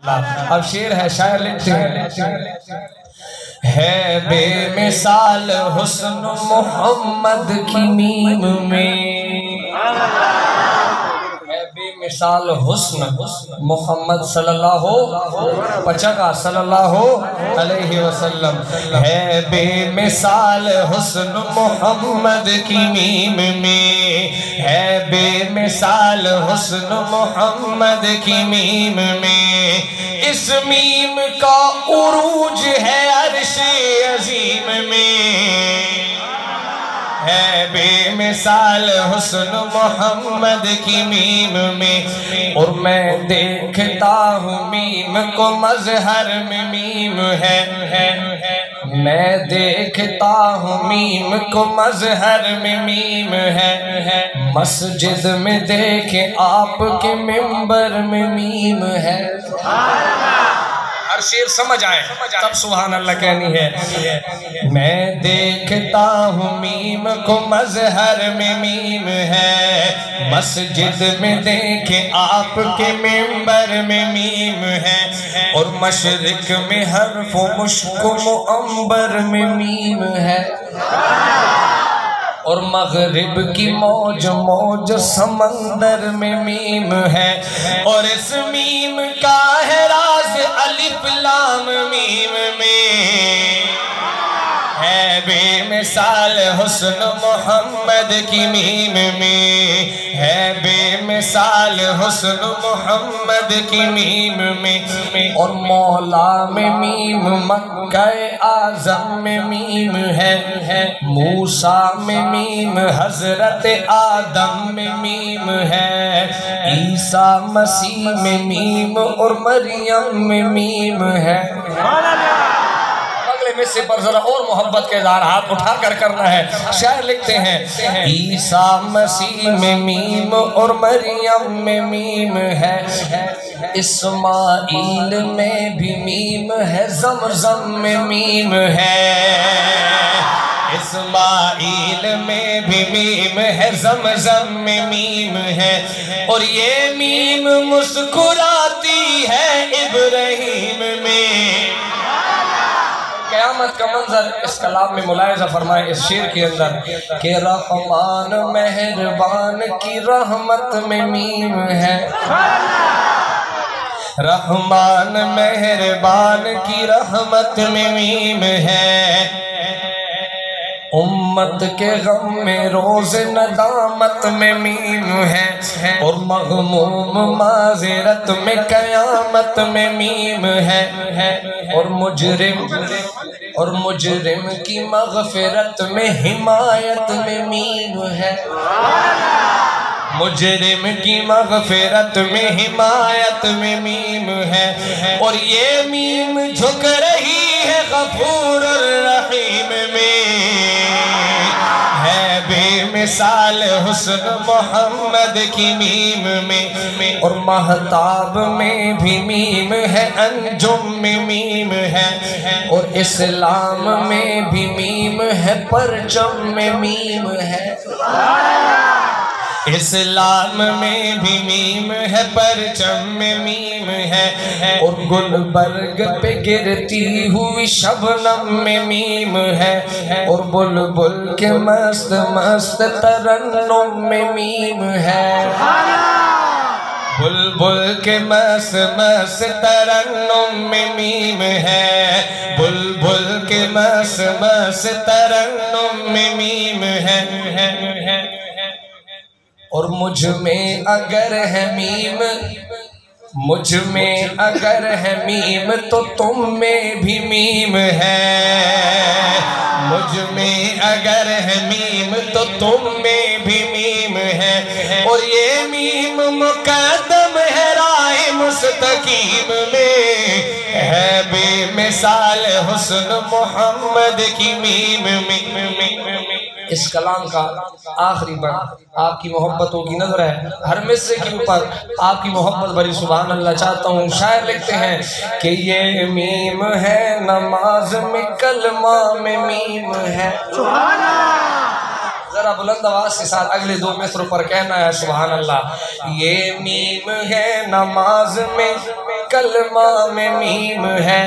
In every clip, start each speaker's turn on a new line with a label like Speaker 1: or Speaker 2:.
Speaker 1: اب شعر ہے، شاعر لکھتے ہیں، ہے بے مثال حسن محمد کی میم میں، ہے بے مثال حسن محمد صلی اللہ پچکا صلی اللہ علیہ وسلم، ہے بے مثال حسن محمد کی میم میں، ہے بے مثال حسن محمد کی میم میں، اس میم کا عروج ہے عرش عظیم میں، ہے بے مثال حسن محمد کی میم میں، اور میں دیکھتا ہوں میم کو مظہر میں میم ہے، میں دیکھتا ہوں میم کو مظہر میں میم ہے، مسجد میں دیکھیں آپ کے منبر میں میم ہے۔ ہر شعر سمجھ آئے تب سبحان اللہ کہنی ہے، میں دیکھتا ہوں میم کو مظہر میں میم ہے، مسجد میں دیکھیں آپ کے منبر میں میم ہے، اور مشرق میں حرف و مشک و عنبر میں میم ہے، اور مغرب کی موج موج سمندر میں میم ہے، اور اس میم کا ہے راز الف لام میم میں، ہے بے مثال حسن محمد کی میم میں، ہے بے مثال حسن محمد کی میم میں، اور مولا میں میم مکہ اعظم میں میم ہے، موسیٰ میں میم حضرت آدم میں میم ہے، عیسیٰ مسیح میں میم اور مریم میں میم ہے۔ اگلے میں سے پر ذرا اور محبت کے اظہار ہاتھ اٹھا کر کرنا ہے، شاعر لکھتے ہیں، عیسیٰ مسیح میں میم اور مریم میں میم ہے، اسماعیل میں بھی میم ہے، زمزم میں میم ہے، اسماعیل میں بھی میم ہے، زمزم میں میم ہے، اور یہ میم مسکراتی ہے ابراہیم میں۔ قیامت کا منظر اس کلام میں ملاحظہ فرمائے اس شعر کے اندر کہ رحمان مہربان کی رحمت میں میم ہے، رحمان مہربان کی رحمت میں میم ہے، امت کے غم میں روز ندامت میں میم ہے، اور مغموم معذرت میں قیامت میں میم ہے، اور مجرم کی مغفرت میں حمایت میں میم ہے، مجرم کی مغفرت میں حمایت میں میم ہے، اور یہ میم جھک رہی ہے غفور الرحیم میں، ہے بے مثال حسن محمد کی میم میں، اور مہتاب میں بھی میم ہے، انجم میں میم ہے، اور اسلام میں بھی میم ہے، پرچم میں میم ہے، اسلام میں بھی میم ہے، پرچم میں میم ہے، اور گلبرگ پہ گرتی ہوئی شبنم میں میم ہے، اور بلبل کے مست مست ترنم میں میم ہے، بلبل کے مست مست ترنم میں میم ہے، بلبل کے مست مست ترنم میں میم ہے، اور مجھ میں اگر ہے میم، مجھ میں اگر ہے میم تو تم میں بھی میم ہے، مجھ میں اگر ہے میم تو تم میں بھی میم ہے، اور یہ میم مقدم ہے راہ مستقیم میں، ہے بے مثال حسن محمد کی میم میں۔ اس کلام کا آخری بند آپ کی محبتوں کی نظر ہے، ہر مصرے کے اوپر آپ کی محبت بری سبحان اللہ چاہتا ہوں۔ شاعر لکھتے ہیں کہ یہ میم ہے نماز میں، کلمہ میں میم ہے، ذرا بلند آواز کے ساتھ اگلے دو مصر پر کہنا ہے سبحان اللہ۔ یہ میم ہے نماز میں، کلمہ میں میم ہے،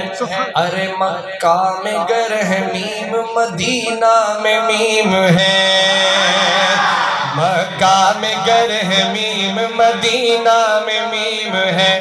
Speaker 1: ارے مکہ میں گر ہے میم، مدینہ میں میم ہے، مکہ میں گر ہے میم، مدینہ میں میم ہے۔